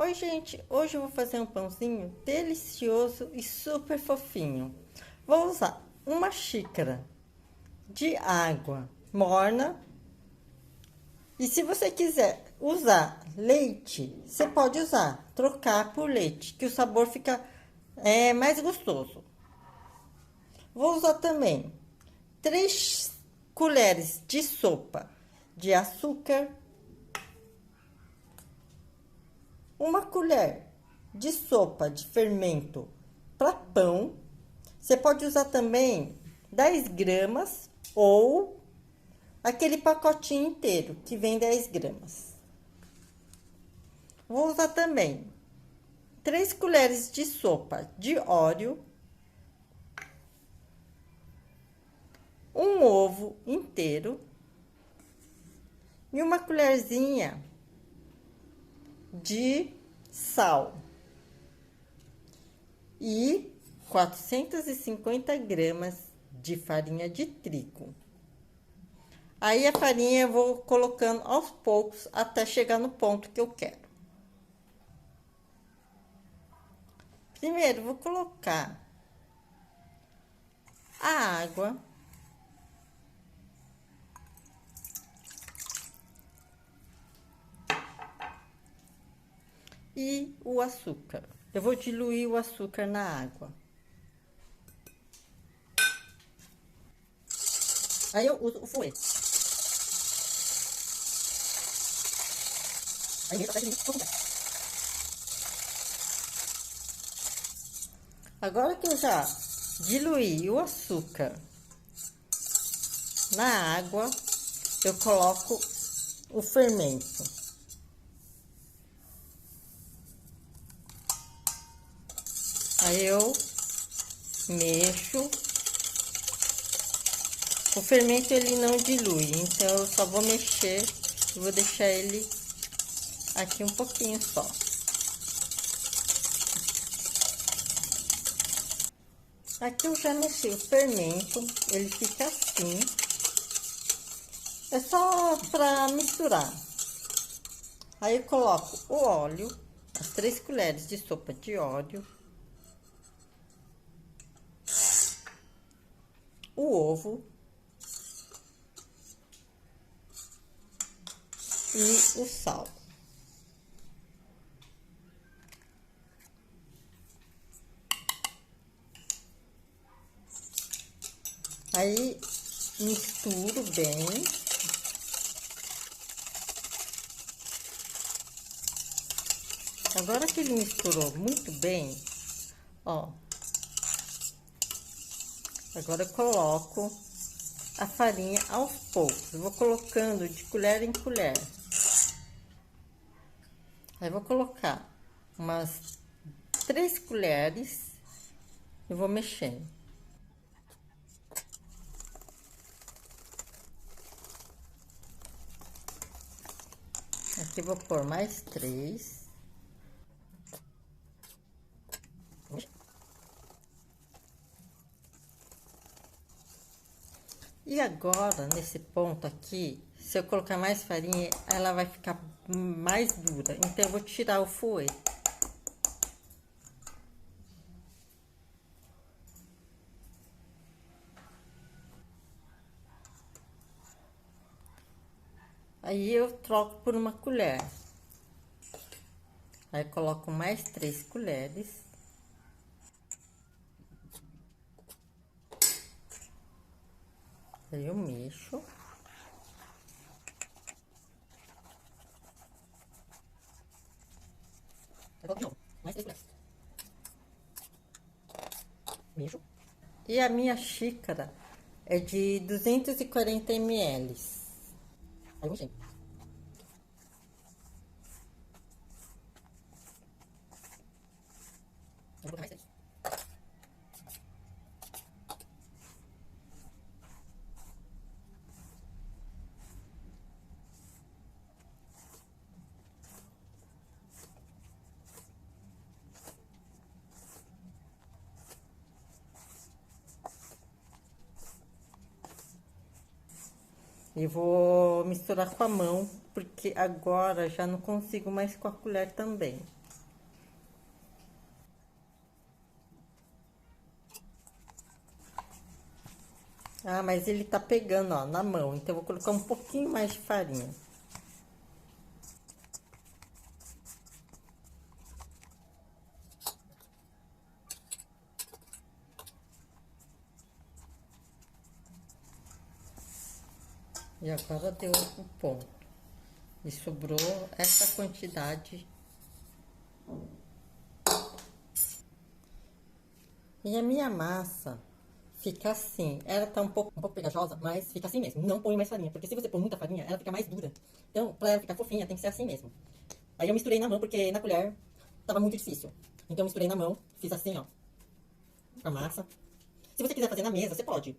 Oi, gente! Hoje eu vou fazer um pãozinho delicioso e super fofinho. Vou usar uma xícara de água morna. E se você quiser usar leite, você pode usar, trocar por leite, que o sabor fica mais gostoso. Vou usar também 3 colheres de sopa de açúcar, uma colher de sopa de fermento para pão. Você pode usar também 10 gramas ou aquele pacotinho inteiro que vem 10 gramas. Vou usar também 3 colheres de sopa de óleo, um ovo inteiro e uma colherzinha de sal e 450 gramas de farinha de trigo. Aí a farinha eu vou colocando aos poucos até chegar no ponto que eu quero. Primeiro vou colocar a água e o açúcar. Eu vou diluir o açúcar na água. Aí eu uso o fouet. Aí eu Agora que eu já diluí o açúcar na água, eu coloco o fermento. Aí eu mexo. O fermento ele não dilui, então eu só vou mexer e vou deixar ele aqui um pouquinho só. Aqui eu já mexi o fermento, ele fica assim. É só para misturar. Aí eu coloco o óleo, as 3 colheres de sopa de óleo, o ovo e o sal. Aí misturo bem. Agora que ele misturou muito bem, ó. Agora eu coloco a farinha aos poucos. Eu vou colocando de colher em colher. Aí vou colocar umas 3 colheres e vou mexendo. Aqui vou pôr mais 3. E agora, nesse ponto aqui, se eu colocar mais farinha, ela vai ficar mais dura. Então, eu vou tirar o fouet. Aí, eu troco por uma colher. Aí, coloco mais 3 colheres. Aí, eu mexo. Mais 3 colheres. Mexo. E a minha xícara é de 240 ml. Aí, eu mexo. Vou colocar mais 3. E vou misturar com a mão, porque agora já não consigo mais com a colher também. Ah, mas ele tá pegando, ó, na mão. Então, eu vou colocar um pouquinho mais de farinha. E agora deu o ponto. E sobrou essa quantidade. E a minha massa fica assim. Ela tá um pouco pegajosa, mas fica assim mesmo. Não põe mais farinha, porque se você pôr muita farinha, ela fica mais dura. Então, pra ela ficar fofinha, tem que ser assim mesmo. Aí eu misturei na mão, porque na colher tava muito difícil. Então eu misturei na mão, fiz assim, ó, a massa. Se você quiser fazer na mesa, você pode.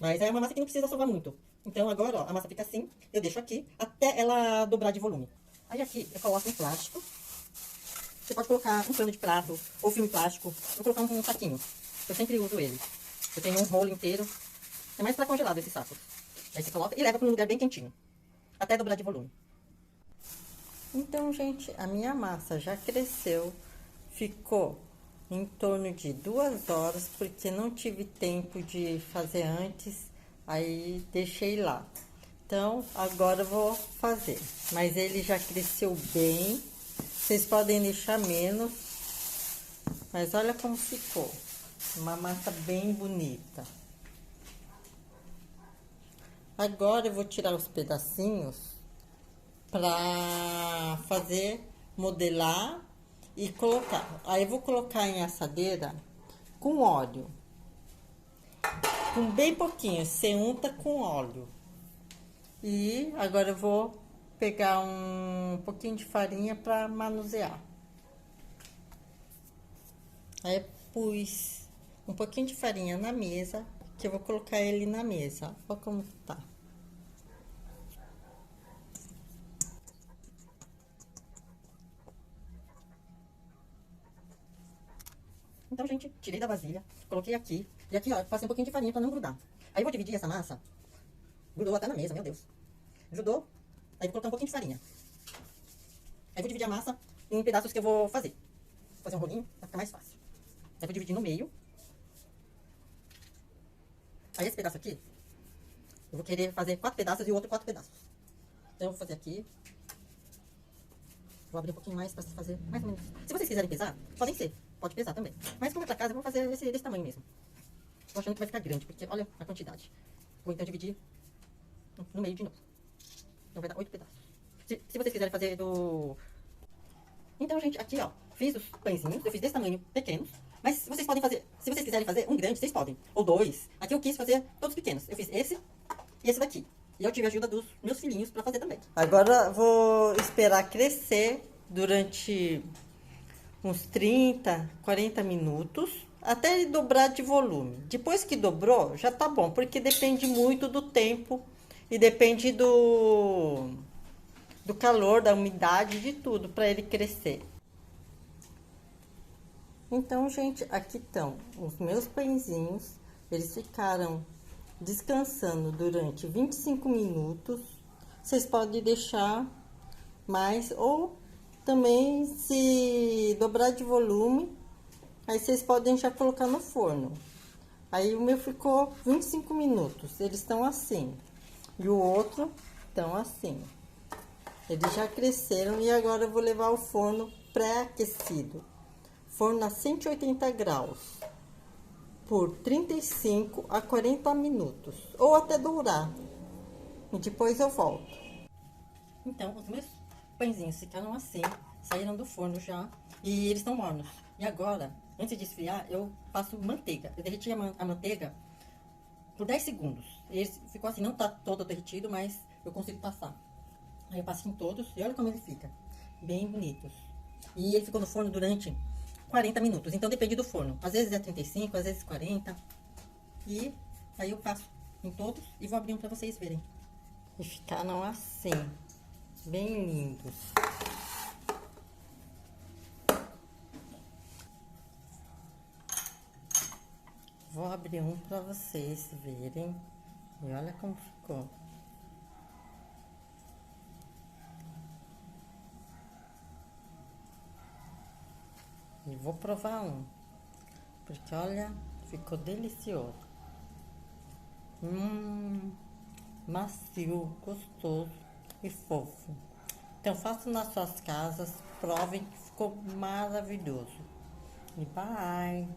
Mas é uma massa que não precisa sovar muito. Então agora, ó, a massa fica assim, eu deixo aqui até ela dobrar de volume. Aí aqui eu coloco um plástico. Você pode colocar um pano de prato ou filme plástico. Vou colocar um saquinho. Eu sempre uso ele. Eu tenho um rolo inteiro. É mais pra congelado esse saco. Aí você coloca e leva para um lugar bem quentinho. Até dobrar de volume. Então, gente, a minha massa já cresceu. Ficou em torno de 2 horas, porque não tive tempo de fazer antes. Aí deixei lá. Então, agora eu vou fazer. Mas ele já cresceu bem. Vocês podem deixar menos. Mas olha como ficou. Uma massa bem bonita. Agora eu vou tirar os pedacinhos para fazer, modelar e colocar. Aí eu vou colocar em assadeira com óleo. Com bem pouquinho, você unta com óleo. E agora eu vou pegar um pouquinho de farinha para manusear. Aí eu pus um pouquinho de farinha na mesa, que eu vou colocar ele na mesa. Olha como tá. Então, gente, tirei da vasilha, coloquei aqui. E aqui, ó, passei um pouquinho de farinha pra não grudar. Aí eu vou dividir essa massa. Grudou até na mesa, meu Deus. Grudou. Aí vou colocar um pouquinho de farinha. Aí vou dividir a massa em pedaços que eu vou fazer. Vou fazer um rolinho, pra ficar mais fácil. Aí vou dividir no meio. Aí esse pedaço aqui, eu vou querer fazer 4 pedaços e o outro 4 pedaços. Então eu vou fazer aqui. Vou abrir um pouquinho mais pra fazer mais ou menos. Se vocês quiserem pesar, podem ser. Pode pesar também. Mas como é pra casa, eu vou fazer desse tamanho mesmo. Tô achando que vai ficar grande, porque olha a quantidade. Vou então dividir no meio de novo. Então vai dar 8 pedaços. Se vocês quiserem fazer do... Então, gente, aqui, ó, fiz os pãezinhos. Eu fiz desse tamanho, pequenos. Mas vocês podem fazer... Se vocês quiserem fazer um grande, vocês podem. Ou 2. Aqui eu quis fazer todos pequenos. Eu fiz esse e esse daqui. E eu tive a ajuda dos meus filhinhos pra fazer também. Agora vou esperar crescer durante uns 30, 40 minutos, até ele dobrar de volume. Depois que dobrou, já tá bom, porque depende muito do tempo e depende do calor, da umidade, de tudo, para ele crescer. Então, gente, aqui estão os meus pãezinhos. Eles ficaram descansando durante 25 minutos. Vocês podem deixar mais ou também, se dobrar de volume, aí vocês podem já colocar no forno. Aí o meu ficou 25 minutos, eles estão assim. E o outro estão assim. Eles já cresceram e agora eu vou levar ao forno pré-aquecido. Forno a 180 graus. Por 35 a 40 minutos. Ou até dourar. E depois eu volto. Então, os meus pãezinhos ficaram assim, saíram do forno já, e eles estão mornos. E agora, antes de esfriar, eu passo manteiga. Eu derreti a manteiga por 10 segundos. Ele ficou assim, não tá todo derretido, mas eu consigo passar. Aí eu passo em todos, e olha como ele fica. Bem bonitos. E ele ficou no forno durante 40 minutos, então depende do forno. Às vezes é 35, às vezes 40. E aí eu passo em todos e vou abrir um pra vocês verem. E ficaram assim. Bem lindos. Vou abrir um para vocês verem. E olha como ficou. E vou provar um. Porque olha, ficou delicioso. Hum, macio, gostoso e fofo. Então faça nas suas casas, provem que ficou maravilhoso. E bye!